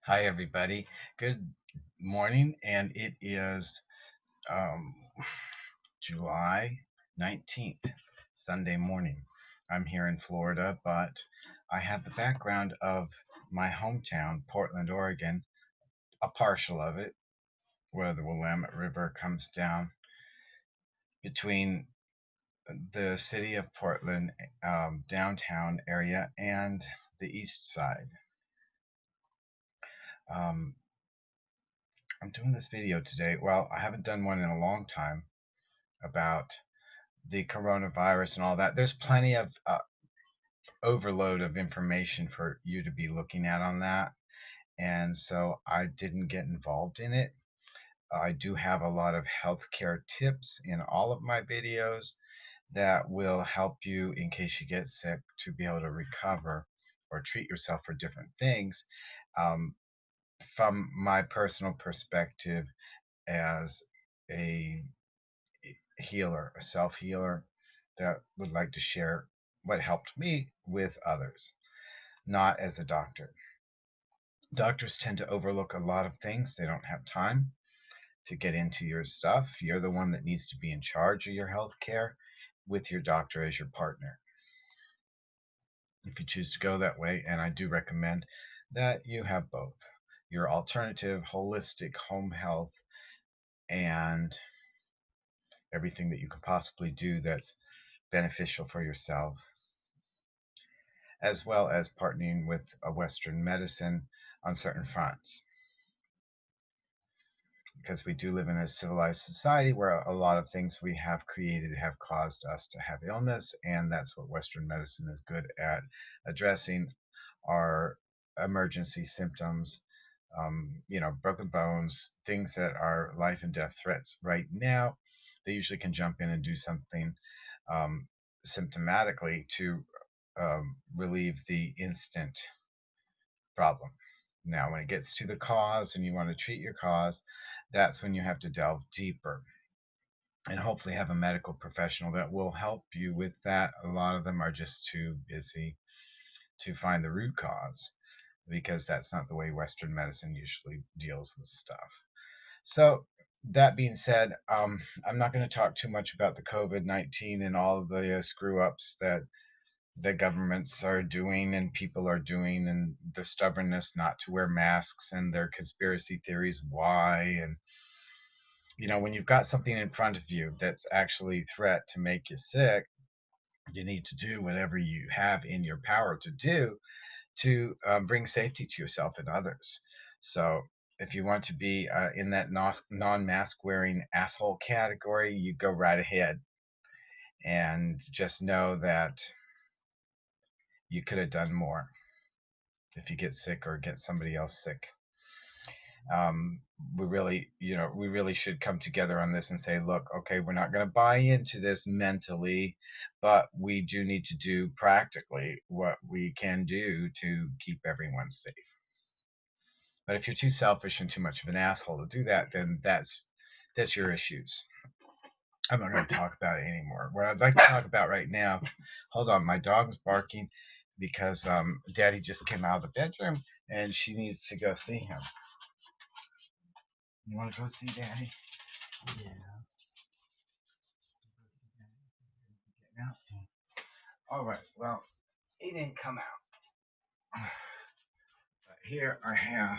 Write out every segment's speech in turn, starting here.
Hi, everybody. Good morning, and it is um, July 19th, Sunday morning. I'm here in Florida, but I have the background of my hometown, Portland, Oregon, a partial of it, where the Willamette River comes down between the city of Portland, downtown area, and the east side. Um, I'm doing this video today. Well, I haven't done one in a long time about the coronavirus and all that. There's plenty of overload of information for you to be looking at on that. And so I didn't get involved in it. I do have a lot of healthcare tips in all of my videos that will help you in case you get sick to be able to recover or treat yourself for different things. Um, from my personal perspective as a healer, a self healer that would like to share what helped me with others, not as a doctor. Doctors tend to overlook a lot of things. They don't have time to get into your stuff. You're the one that needs to be in charge of your health care with your doctor as your partner. If you choose to go that way, and I do recommend that you have both your alternative, holistic home health and everything that you can possibly do that's beneficial for yourself, as well as partnering with a Western medicine on certain fronts. Because we do live in a civilized society where a lot of things we have created have caused us to have illness, and that's what Western medicine is good at addressing our emergency symptoms, broken bones, things that are life and death threats right now. They usually can jump in and do something um, symptomatically to relieve the instant problem. Now, when it gets to the cause and you want to treat your cause, that's when you have to delve deeper and hopefully have a medical professional that will help you with that. A lot of them are just too busy to find the root cause because that's not the way Western medicine usually deals with stuff. So, that being said, I'm not going to talk too much about the COVID-19 and all of the screw ups that the governments are doing and people are doing, and the stubbornness not to wear masks and their conspiracy theories why. And when you've got something in front of you that's actually a threat to make you sick, you need to do whatever you have in your power to do to bring safety to yourself and others. So if you want to be in that non-mask wearing asshole category, you go right ahead, and just know that you could have done more if you get sick or get somebody else sick. Um, we really should come together on this and say, look, okay, we're not going to buy into this mentally, but we do need to do practically what we can do to keep everyone safe. But if you're too selfish and too much of an asshole to do that, then that's your issues. I'm not going to talk about it anymore. What I'd like to talk about right now, hold on, my dog's barking because Daddy just came out of the bedroom and she needs to go see him. You want to go see Daddy? Yeah. Now see. All right. Well, he didn't come out. But here I have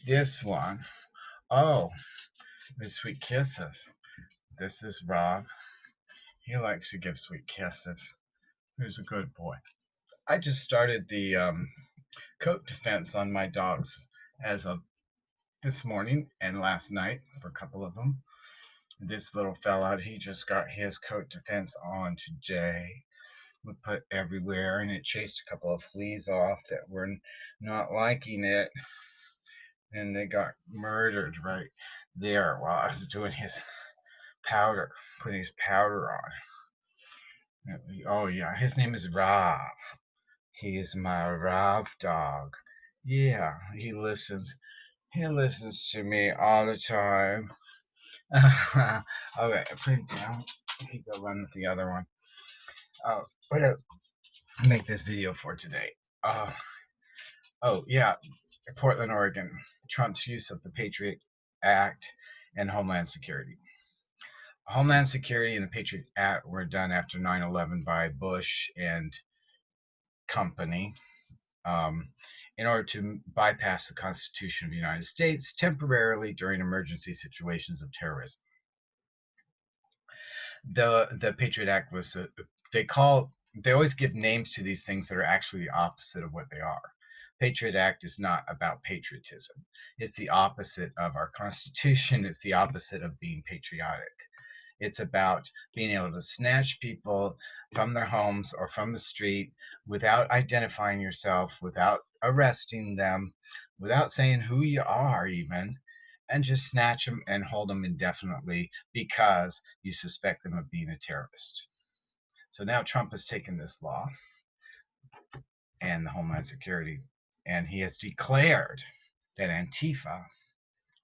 this one. Oh, the sweet kisses. This is Rob. He likes to give sweet kisses. He's a good boy. I just started the coat defense on my dogs as of this morning and last night for a couple of them. This little fella, he just got his coat defense on today. We put everywhere, and it chased a couple of fleas off that were not liking it, and they got murdered right there while I was doing his powder, putting his powder on. Oh yeah, his name is Rob. He is my Rob dog. Yeah, he listens. He listens to me all the time. Okay, put it down. He go run with the other one. But make this video for today. Uh, oh yeah, Portland, Oregon, Trump's use of the Patriot Act and Homeland Security. Homeland Security and the Patriot Act were done after 9/11 by Bush and company, um, in order to bypass the Constitution of the United States temporarily during emergency situations of terrorism. The Patriot Act was they always give names to these things that are actually the opposite of what they are. Patriot Act is not about patriotism. It's the opposite of our Constitution. It's the opposite of being patriotic. It's about being able to snatch people from their homes or from the street without identifying yourself, without arresting them, without saying who you are, even, and just snatch them and hold them indefinitely because you suspect them of being a terrorist. So now Trump has taken this law and the Homeland Security, and he has declared that Antifa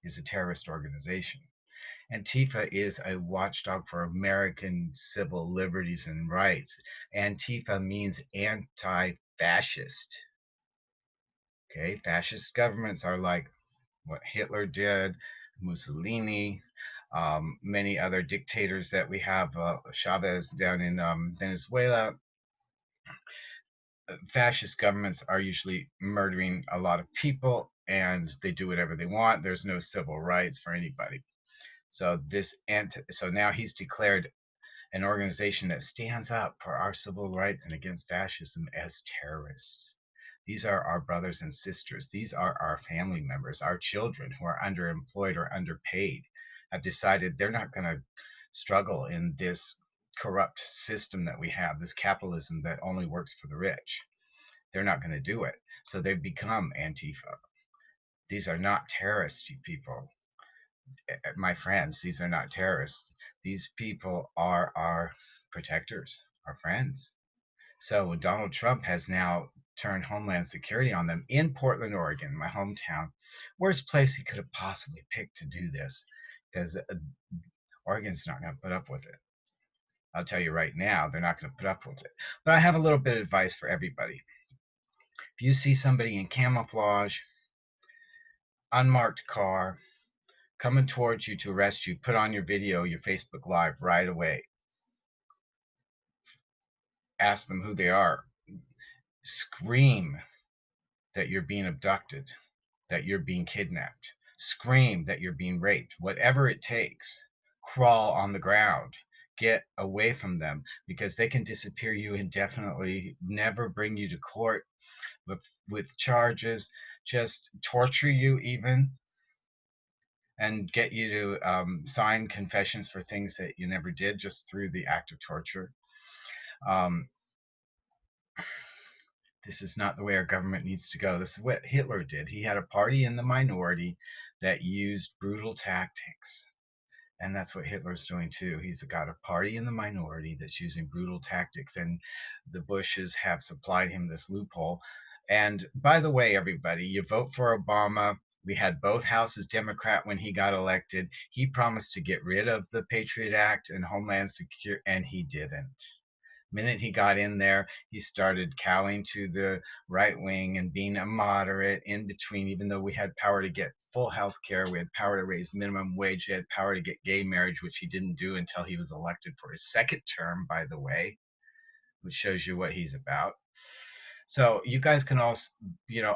is a terrorist organization. Antifa is a watchdog for American civil liberties and rights. Antifa means anti-fascist. Okay, fascist governments are like what Hitler did, Mussolini, many other dictators that we have, Chavez down in Venezuela. Fascist governments are usually murdering a lot of people and they do whatever they want. There's no civil rights for anybody. So now he's declared an organization that stands up for our civil rights and against fascism as terrorists. These are our brothers and sisters. These are our family members, our children who are underemployed or underpaid, have decided they're not going to struggle in this corrupt system that we have, this capitalism that only works for the rich. They're not going to do it. So they've become Antifa. These are not terrorists, you people. My friends, these are not terrorists. These people are our protectors, our friends. So Donald Trump has now turned Homeland Security on them in Portland, Oregon, my hometown. Worst place he could have possibly picked to do this, because Oregon's not going to put up with it. I'll tell you right now, they're not going to put up with it. But I have a little bit of advice for everybody. If you see somebody in camouflage, unmarked car, coming towards you to arrest you, put on your video, your Facebook Live right away. Ask them who they are. Scream that you're being abducted, that you're being kidnapped. Scream that you're being raped. Whatever it takes. Crawl on the ground. Get away from them, because they can disappear you indefinitely, never bring you to court with charges, just torture you even, and get you to sign confessions for things that you never did just through the act of torture. Um, this is not the way our government needs to go. This is what Hitler did. He had a party in the minority that used brutal tactics. And that's what Hitler's doing too. He's got a party in the minority that's using brutal tactics. And the Bushes have supplied him this loophole. And by the way, everybody, you vote for Obama. We had both houses Democrat when he got elected. He promised to get rid of the Patriot Act and Homeland Security, and he didn't. Minute he got in there, he started cowing to the right wing and being a moderate in between, even though we had power to get full health care, we had power to raise minimum wage, we had power to get gay marriage, which he didn't do until he was elected for his second term, by the way, which shows you what he's about. So you guys can also,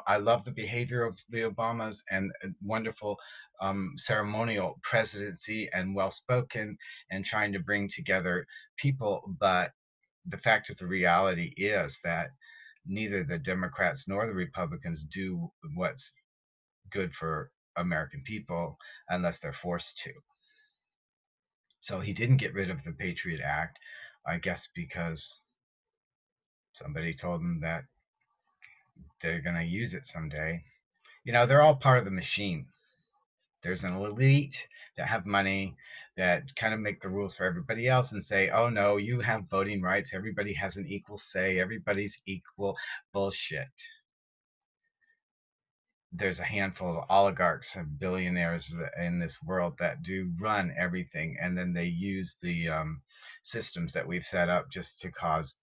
I love the behavior of the Obamas and wonderful ceremonial presidency and well spoken and trying to bring together people, but the fact of the reality is that neither the Democrats nor the Republicans do what's good for American people unless they're forced to. So he didn't get rid of the Patriot Act, I guess because somebody told him that they're going to use it someday. They're all part of the machine. There's an elite that have money that kind of make the rules for everybody else and say, oh no, you have voting rights. Everybody has an equal say. Everybody's equal. Bullshit. There's a handful of oligarchs and billionaires in this world that do run everything. And then they use the systems that we've set up just to cause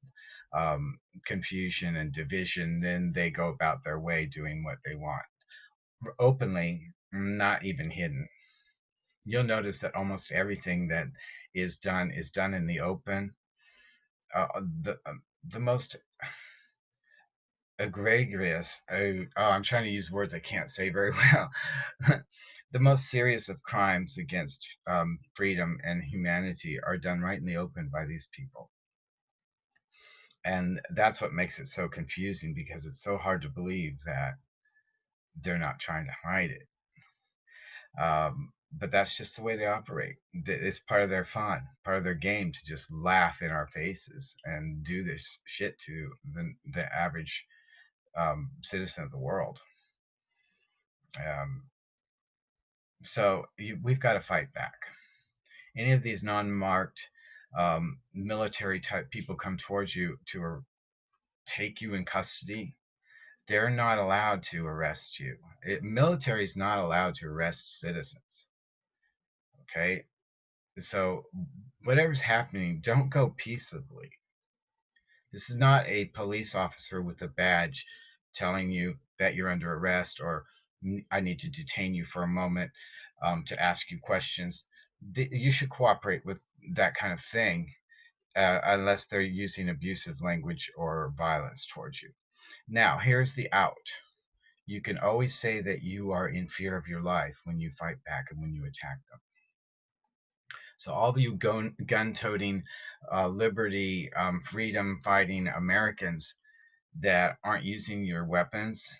confusion and division. Then they go about their way doing what they want. openly, not even hidden. You'll notice that almost everything that is done in the open. The most egregious, I'm trying to use words I can't say very well. The most serious of crimes against freedom and humanity are done right in the open by these people. And that's what makes it so confusing, because it's so hard to believe that they're not trying to hide it. But that's just the way they operate. It's part of their fun, part of their game, to just laugh in our faces and do this shit to the average citizen of the world. Um, we've got to fight back. Any of these non-marked military type people come towards you to take you in custody, they're not allowed to arrest you. Military is not allowed to arrest citizens. Okay, so whatever's happening, don't go peaceably. This is not a police officer with a badge telling you that you're under arrest, or I need to detain you for a moment to ask you questions. You should cooperate with that kind of thing, unless they're using abusive language or violence towards you. Now, here's the out. You can always say that you are in fear of your life when you fight back and when you attack them. So all of you gun-toting, liberty, freedom-fighting Americans that aren't using your weapons,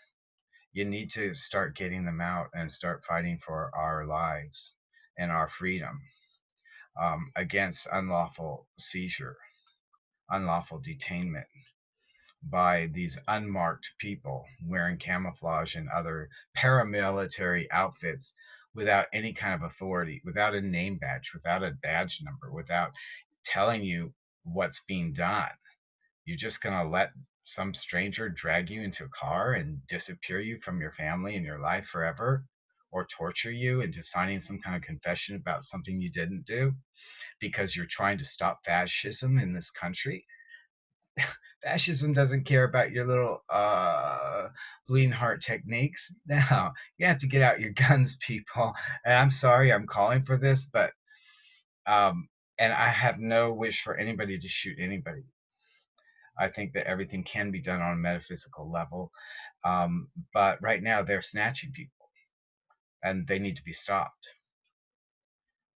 you need to start getting them out and start fighting for our lives and our freedom, against unlawful seizure, unlawful detainment by these unmarked people wearing camouflage and other paramilitary outfits without any kind of authority, without a name badge, without a badge number, without telling you what's being done. You're just going to let some stranger drag you into a car and disappear you from your family and your life forever, or torture you into signing some kind of confession about something you didn't do because you're trying to stop fascism in this country. Fascism doesn't care about your little bleeding heart techniques. Now you have to get out your guns, people. And I'm sorry I'm calling for this, but and I have no wish for anybody to shoot anybody. I think that everything can be done on a metaphysical level, but right now they're snatching people, and they need to be stopped.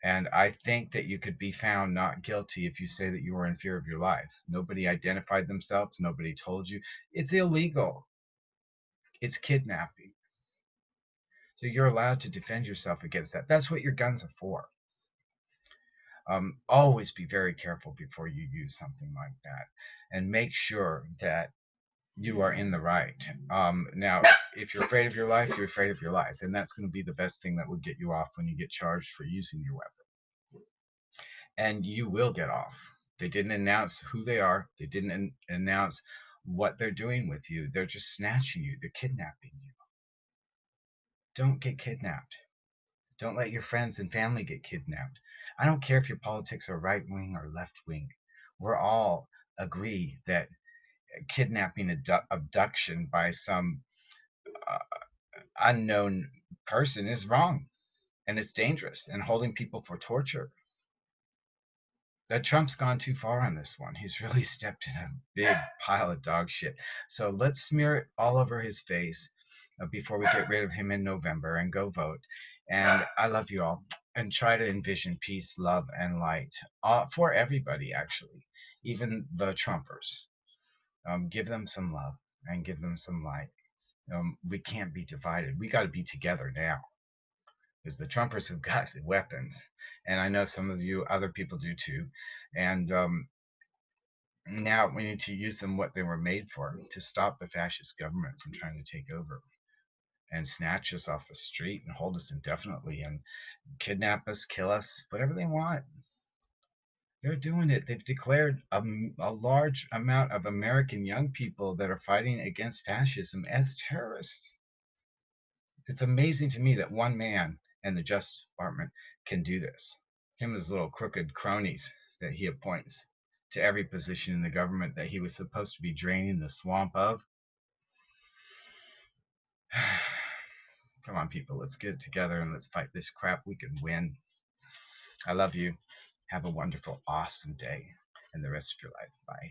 And I think that you could be found not guilty if you say that you were in fear of your life. Nobody identified themselves. Nobody told you. It's illegal. It's kidnapping. So you're allowed to defend yourself against that. That's what your guns are for. Always be very careful before you use something like that, and make sure that you are in the right. Now, if you're afraid of your life, you're afraid of your life, and that's going to be the best thing that will get you off when you get charged for using your weapon. And you will get off. They didn't announce who they are. They didn't announce what they're doing with you. They're just snatching you. They're kidnapping you. Don't get kidnapped. Don't let your friends and family get kidnapped. I don't care if your politics are right wing or left wing. We're all agree that kidnapping, abduction by some uh, unknown person is wrong, and it's dangerous, and holding people for torture. That Trump's gone too far on this one. He's really stepped in a big pile of dog shit. So let's smear it all over his face before we get rid of him in November, and go vote. And I love you all. And try to envision peace, love, and light for everybody, actually, even the Trumpers. Give them some love and give them some light. We can't be divided. We got to be together now, because the Trumpers have got the weapons, and I know some of you other people do too. And now we need to use them what they were made for, to stop the fascist government from trying to take over and snatch us off the street and hold us indefinitely and kidnap us, kill us, whatever they want. They're doing it. They've declared a large amount of American young people that are fighting against fascism as terrorists. It's amazing to me that one man and the Justice Department can do this. Him and his little crooked cronies that he appoints to every position in the government that he was supposed to be draining the swamp of. Come on, people, let's get it together and let's fight this crap. We can win. I love you. Have a wonderful, awesome day and the rest of your life. Bye.